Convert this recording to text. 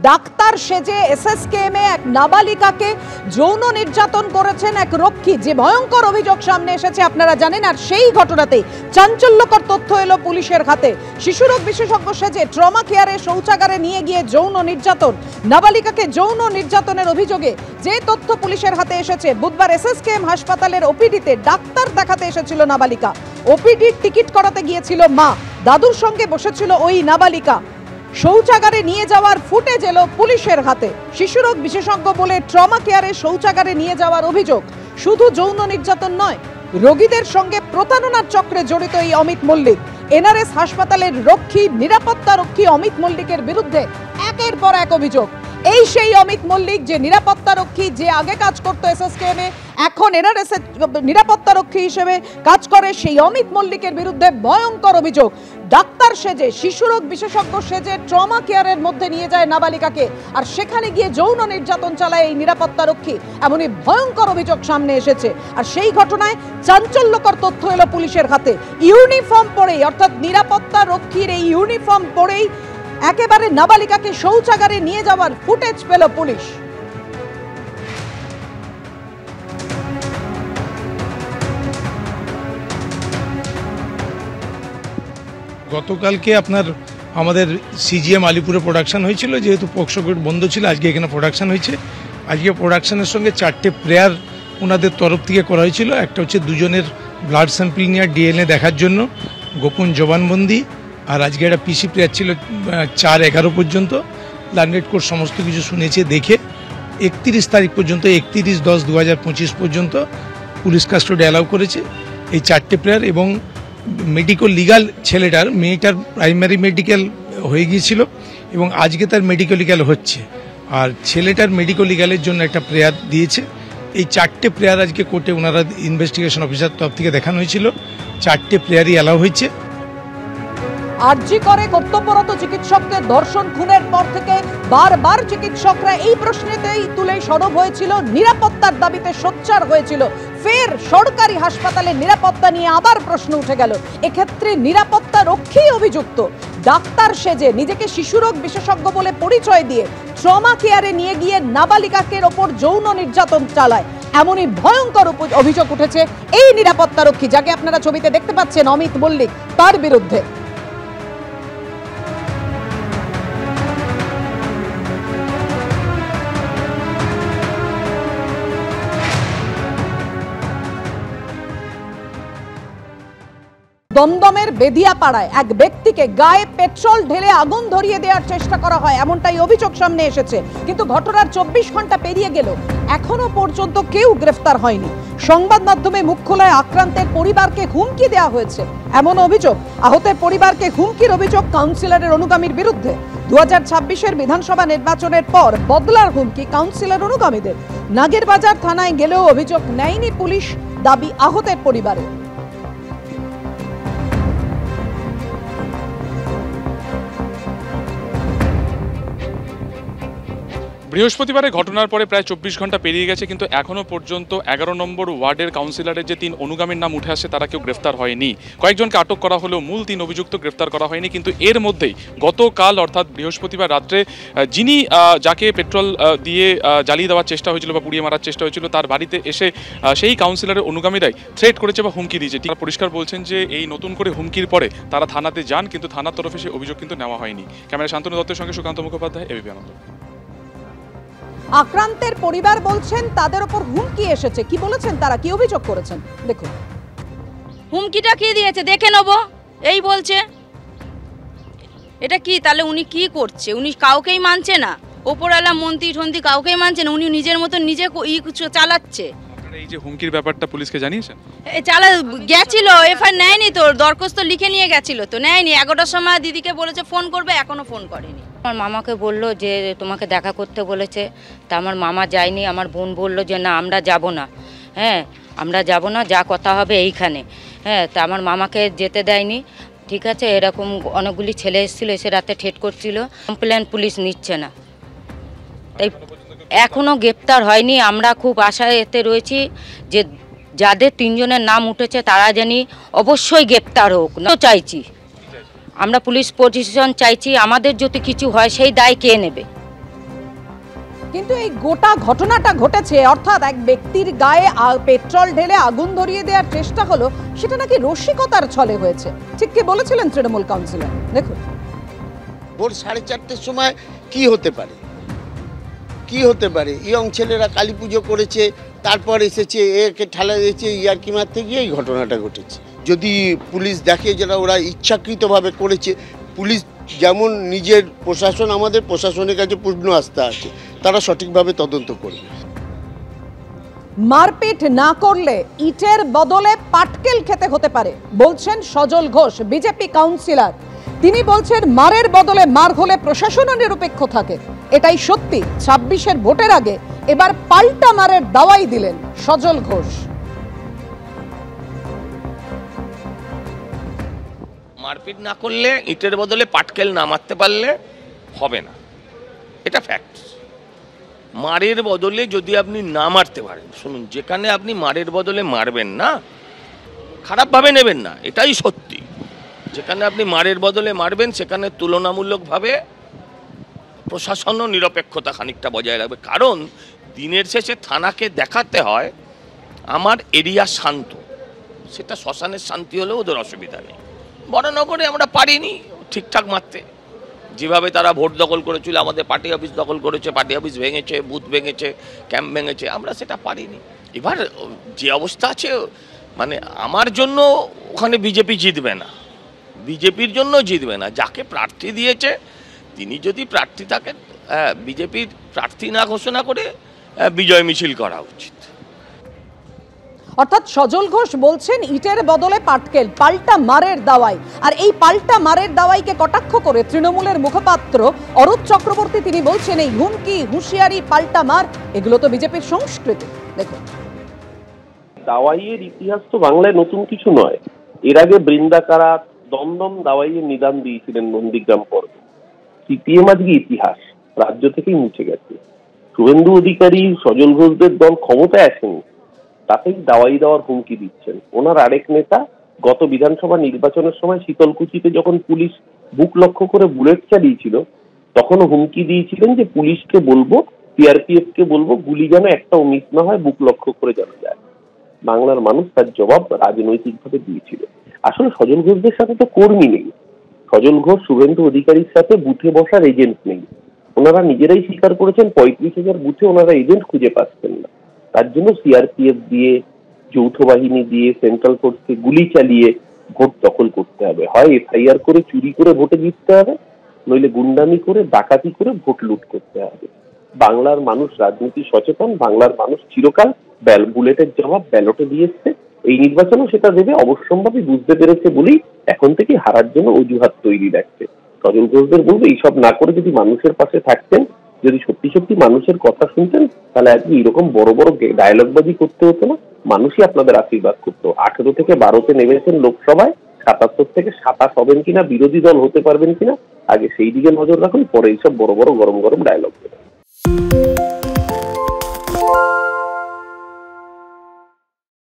Doctor সেজে এসএসকেএমে এক নাবালিকাকে যৌন নির্যাতন করেছেন এক রক্ষী, যে ভয়ঙ্কর অভিযোগ সামনে এসেছে আপনারা জানেন। আর সেই ঘটনাতেই চাঞ্চল্যকর তথ্য এলো পুলিশের হাতে। শিশুরোগ বিশেষজ্ঞ সেজে ট্রমা কেয়ারে শৌচাগারে নিয়ে গিয়ে যৌন নির্যাতন, নাবালিকাকে যৌন নির্যাতনের অভিযোগে যে তথ্য পুলিশের হাতে এসেছে। বুধবার এসএসকেএম হাসপাতালের ওপিডিতে ডাক্তার দেখাতে এসেছিল নাবালিকা। ওপিডির টিকিট করাতে গিয়েছিল মা, দাদুর সঙ্গে বসেছিল ওই নাবালিকা। শৌচাগারে নিয়ে যাওয়ার ফুটেজ এলো পুলিশের হাতে। শিশুরোগ বিশেষজ্ঞ বলে ট্রমা কেয়ারে শৌচাগারে নিয়ে যাওয়ার অভিযোগ। শুধু যৌন নির্যাতন নয়, রোগীদের সঙ্গে প্রতারণার চক্রে জড়িত এই অমিত মল্লিক। এনআরএস হাসপাতালের রক্ষী, নিরাপত্তা রক্ষী অমিত মল্লিকের বিরুদ্ধে একের পর এক অভিযোগ। এই সেই অমিত মল্লিক যে নিরাপত্তা রক্ষী, যে আগে কাজ করতো এসএসকেএমে, এখন এনআরএস এর নিরাপত্তা রক্ষী হিসেবে কাজ করে। সেই অমিত মল্লিকের বিরুদ্ধে ভয়ঙ্কর অভিযোগ। ডাক্তার সেজে, শিশুরোগ বিশেষজ্ঞ সেজে ট্রমা কেয়ারের মধ্যে নিয়ে যায় নাবালিকাকে, আর সেখানে গিয়ে যৌন নির্যাতন চালায় এই নিরাপত্তা রক্ষী, এমনই ভয়ঙ্কর অভিযোগ সামনে এসেছে। আর সেই ঘটনায় চাঞ্চল্যকর তথ্য এলো পুলিশের হাতে। ইউনিফর্ম পরেই, অর্থাৎ নিরাপত্তা রক্ষীর এই ইউনিফর্ম পরেই একেবারে নাবালিকাকে শৌচাগারে নিয়ে যাওয়ার ফুটেজ পেল পুলিশ। গতকালকে আপনার আমাদের সিজিএম আলিপুরে প্রোডাকশন হয়েছিল, যেহেতু পক্সো কোর্ট বন্ধ ছিল, আজকে এখানে প্রোডাকশন হয়েছে। আজকে প্রোডাকশনের সঙ্গে 4টে প্রেয়ার ওনাদের তরফ থেকে করা হয়েছিল। একটা হচ্ছে দুজনের ব্লাড স্যাম্পল নিয়ে ডিএনএ দেখার জন্য গোপন জবানবন্দি, আর আজকে একটা পিসি প্রেয়ার ছিল 4-11 পর্যন্ত। লার্নেড কোর্ট সমস্ত কিছু শুনেছে, দেখে 31 তারিখ পর্যন্ত, 31/10/2025 পর্যন্ত পুলিশ কাস্টোডি অ্যালাউ করেছে। এই 4টে প্রেয়ার এবং মেডিকেল লিগাল ছেলেটার, মেয়েটার প্রাইমারি মেডিকেল হয়ে গিয়েছিল এবং আজকে তার মেডিকেল লিগাল হচ্ছে, আর ছেলেটার মেডিকেল লিগালের জন্য একটা প্রেয়ার দিয়েছে। এই 4টে প্রেয়ার আজকে কোর্টে ওনারা ইনভেস্টিগেশন অফিসার তরফ থেকে দেখানো হয়েছিল। 4টে প্রেয়ারই অ্যালাউ হয়েছে। আরজি করে কর্তব্যরত চিকিৎসককে ধর্ষণ খুনের পর থেকে বারবার চিকিৎসকরা এই প্রশ্নেতেই তুলে সরব হয়েছিল, নিরাপত্তার দাবিতে সোচ্চার হয়েছিল। ফের সরকারি হাসপাতালে নিরাপত্তা নিয়ে আবার প্রশ্ন উঠে গেল। এক্ষেত্রে নিরাপত্তা রক্ষী অভিযুক্ত ডাক্তার সেজে নিজেকে শিশুরোগ বিশেষজ্ঞ বলে পরিচয় দিয়ে ট্রমা কেয়ারে নিয়ে গিয়ে নাবালিকাকের ওপর যৌন নির্যাতন চালায়, এমনই ভয়ঙ্কর অভিযোগ উঠেছে এই নিরাপত্তা রক্ষী, যাকে আপনারা ছবিতে দেখতে পাচ্ছেন, অমিত মল্লিক, তার বিরুদ্ধে। দমদমের বেদিয়াপাড়ায় এক ব্যক্তিকে গায়ে পেট্রোল ঢেলে আগুন ধরিয়ে দেওয়ার চেষ্টা করা হয়, এমনটাই অভিযোগ সামনে এসেছে। কিন্তু ঘটনার 24 ঘন্টা পেরিয়ে গেল, এখনো পর্যন্ত কেউ গ্রেফতার হয়নি। সংবাদ মাধ্যমে মুখ খোলায় আক্রান্তের পরিবারকে হুমকি দেওয়া হয়েছে এমন অভিযোগ। আহতের পরিবারকে হুমকির অভিযোগ কাউন্সিলরের অনুগামীর বিরুদ্ধে। 2026-এর বিধানসভা নির্বাচনের পর বদলার হুমকি কাউন্সিলর অনুগামীদের। নাগেরবাজার থানায় গেলেও অভিযোগ নেয়নি পুলিশ, দাবি আহতের পরিবারের। বৃহস্পতিবারের ঘটনার পরে প্রায় 24 ঘন্টা পেরিয়ে গেছে, কিন্তু এখনও পর্যন্ত 11 নম্বর ওয়ার্ডের কাউন্সিলরের যে 3 অনুগামীর নাম উঠে আসে তারা কেউ গ্রেফতার হয়নি। কয়েকজনকে আটক করা হলেও মূল 3 অভিযুক্ত গ্রেফতার করা হয়নি। কিন্তু এর মধ্যেই গতকাল অর্থাৎ বৃহস্পতিবার রাত্রে যিনি যাকে পেট্রোল দিয়ে জ্বালিয়ে দেওয়ার চেষ্টা হয়েছিল বা পুড়িয়ে মারার চেষ্টা হয়েছিল, তার বাড়িতে এসে সেই কাউন্সিলরের অনুগামীরাই থ্রেট করেছে বা হুমকি দিয়েছে। তারা পরিষ্কার বলছেন যে এই নতুন করে হুমকির পরে তারা থানাতে যান, কিন্তু থানার তরফে সেই অভিযোগ কিন্তু নেওয়া হয়নি। ক্যামেরা শান্তনু দত্তের সঙ্গে সুকান্ত মুখোপাধ্যায়, এবিপি আনন্দ। আক্রান্তের পরিবার বলছেন তাদের উপর হুমকি এসেছে। কি বলেছেন তারা, কি অভিযোগ করেছেন দেখুন। হুমকিটা কি দিয়েছে দেখে নেব এই বলছে। এটা কি তাহলে উনি কি করছে? উনি কাউকেই মানছে না, ওপরওয়ালা মন্ত্রী ঠন্ত্রী কাউকেই মানছে না, উনি নিজের মতো নিজে চালাচ্ছে। এই যে হুমকির ব্যাপারটা পুলিশকে জানিয়েছেন? গেছিল, এফআইআর নেয়নি তো, দরখাস্ত লিখে নিয়ে গেছিল তো, নেয়নি। 11টার সময় দিদিকে বলেছে ফোন করবে, এখনো ফোন করেনি। আমার মামাকে বললো যে তোমাকে দেখা করতে বলেছে, তা আমার মামা যায়নি। আমার বোন বললো যে না আমরা যাব না, হ্যাঁ আমরা যাব না, যা কথা হবে এইখানে, হ্যাঁ। তা আমার মামাকে যেতে দেয়নি। ঠিক আছে, এরকম অনেকগুলি ছেলে এসেছিলো, এসে রাতে ঠেট করছিল। কমপ্লেন পুলিশ নিচ্ছে না, তাই এখনও গ্রেপ্তার হয়নি। আমরা খুব আশায় এতে রয়েছি যে যাদের 3 জনের নাম উঠেছে তারা জানি অবশ্যই গ্রেপ্তার হোক। না চাইছি আমরা পুলিশ প্রশাসন চাইছি, আমাদের যদি কিছু হয় সেই দায় কে নেবে? কিন্তু এই গোটা ঘটনাটা ঘটেছে, অর্থাৎ এক ব্যক্তির গায়ে পেট্রোল ঢেলে আগুন ধরিয়ে দেওয়ার চেষ্টা হলো, সেটা নাকি রসিকতার ছলে হয়েছে। ঠিক কি বলেছিলেন তৃণমূল কাউন্সিলর? দেখুন। ভোর 4:30-র সময় কি হতে পারে, কি হতে পারে? ইয়ং ছেলেরা কালী পুজো করেছে, তারপর এসেছে একে ঠালা দিয়েছে, ইয়ার্কি মারতে গিয়ে এই ঘটনাটা ঘটেছে। যদি পুলিশ দেখে যেটা ওরা ইচ্ছাকৃতভাবে করেছে, পুলিশ যেমন নিজের প্রশাসন, আমাদের প্রশাসনের কাছে পূর্ণ আস্থা আছে, তারা সঠিকভাবে তদন্ত করবে। মারপিট না করলে ইটের বদলে পাটকেল খেতে হতে পারে বলছেন সজল ঘোষ, বিজেপি কাউন্সিলর। তিনি বলছেন মারের বদলে মার হলে প্রশাসনও নিরপেক্ষ থাকে। এটাই সত্যি। 26-এর ভোটের আগে এবার পাল্টা মারের দাওয়াই দিলেন সজল ঘোষ। মারপিট না করলে ইটের বদলে পাটকেল না মারতে পারলে হবে না, এটা ফ্যাক্ট। মারের বদলে যদি আপনি না মারতে পারেন, শুনুন, যেখানে আপনি মারের বদলে মারবেন না, খারাপভাবে নেবেন না, এটাই সত্যি। যেখানে আপনি মারের বদলে মারবেন সেখানে তুলনামূলকভাবে প্রশাসনও নিরপেক্ষতা খানিকটা বজায় রাখবে। কারণ দিনের শেষে থানাকে দেখাতে হয় আমার এরিয়া শান্ত, সেটা শ্মশানের শান্তি হলেও ওদের অসুবিধা নেই। বড়নগরে আমরা পারিনি ঠিকঠাক মারতে, যেভাবে তারা ভোট দখল করেছিল, আমাদের পার্টি অফিস দখল করেছে, পার্টি অফিস ভেঙেছে, বুথ ভেঙেছে, ক্যাম্প ভেঙেছে, আমরা সেটা পারিনি। এবার যে অবস্থা আছে, মানে আমার জন্য ওখানে বিজেপি জিতবে না, বিজেপির জন্য জিতবে না। যাকে প্রার্থী দিয়েছে তিনি যদি প্রার্থী থাকেন, বিজেপির প্রার্থী না ঘোষণা করে বিজয় মিছিল করা উচিত। অর্থাৎ সজল ঘোষ বলছেন ইটের বদলে পাটকেল, পাল্টা মারের দাওয়াই। আর এই পাল্টা মারের দাওয়াইকে কটাক্ষ করে তৃণমূলের মুখপাত্র অরূপ চক্রবর্তী তিনি বলছেন এই হুমকি, হুঁশিয়ারি, পাল্টা মার এগুলো তো বিজেপির সংস্কৃতি। দেখুন, দাওয়াইয়ের ইতিহাস তো বাংলায় নতুন কিছু নয়। এর আগে বৃন্দাকারা দমদম দাওয়াইয়ের নিদান দিয়েছিলেন নন্দীগ্রাম পর্বে। সিপিএম আজকে ইতিহাস, রাজ্য থেকেই মুছে গেছে। শুভেন্দু অধিকারী, সজল ঘোষদের দল ক্ষমতায় আসেনি, তাতেই দাওয়াই দেওয়ার হুমকি দিচ্ছেন। ওনার আরেক নেতা গত বিধানসভা নির্বাচনের সময় শীতলকুচিতে যখন পুলিশ বুক লক্ষ্য করে বুলেট চালিয়েছিল, তখনও হুমকি দিয়েছিলেন যে পুলিশকে বলবো, সিআরপিএফ কে বলবো গুলি যেন একটাও মিস না হয়, বুক লক্ষ্য করে যেন যায়। বাংলার মানুষ তার জবাব রাজনৈতিকভাবে দিয়েছিল। আসলে সজল ঘোষদের সাথে তো কর্মী নেই, সজল ঘোষ শুভেন্দু অধিকারীর সাথে বুথে বসার এজেন্ট নেই। ওনারা নিজেরাই স্বীকার করেছেন 35,000 বুথে ওনারা এজেন্ট খুঁজে পাচ্ছেন না। তার জন্য সিআরপিএফ দিয়ে, যৌথ বাহিনী দিয়ে, সেন্ট্রাল ফোর্সকে গুলি চালিয়ে ভোট দখল করতে হবে। হয় এফআইআর করে চুরি করে ভোটে জিততে হবে, নইলে গুন্ডামি করে ডাকাতি করে ভোট লুট করতে হবে। বাংলার মানুষ রাজনীতি সচেতন, বাংলার মানুষ চিরকাল বুলেটের জবাব ব্যালটে দিয়ে এসছে, এই নির্বাচনেও সেটা দেবে অবশ্যম্ভাবী বুঝতে পেরেছে বলেই এখন থেকে হারার জন্য অজুহাত তৈরি রাখছে। সজল ঘোষদের বলবো এইসব না করে যদি মানুষের পাশে থাকতেন, যদি সত্যি সত্যি মানুষের কথা শুনতেন, তাহলে আজকে এরকম বড় বড় ডায়লগবাজি করতে হতো না, মানুষই আপনাদের আশীর্বাদ করতো। 18 থেকে 12-তে নেমেছেন লোকসভায়, 77 থেকে 27 হবেন কিনা, বিরোধী দল হতে পারবেন কিনা, আগে সেই দিকে নজর রাখুন, পরে এইসব বড় বড় গরম গরম ডায়লগ দেবেন।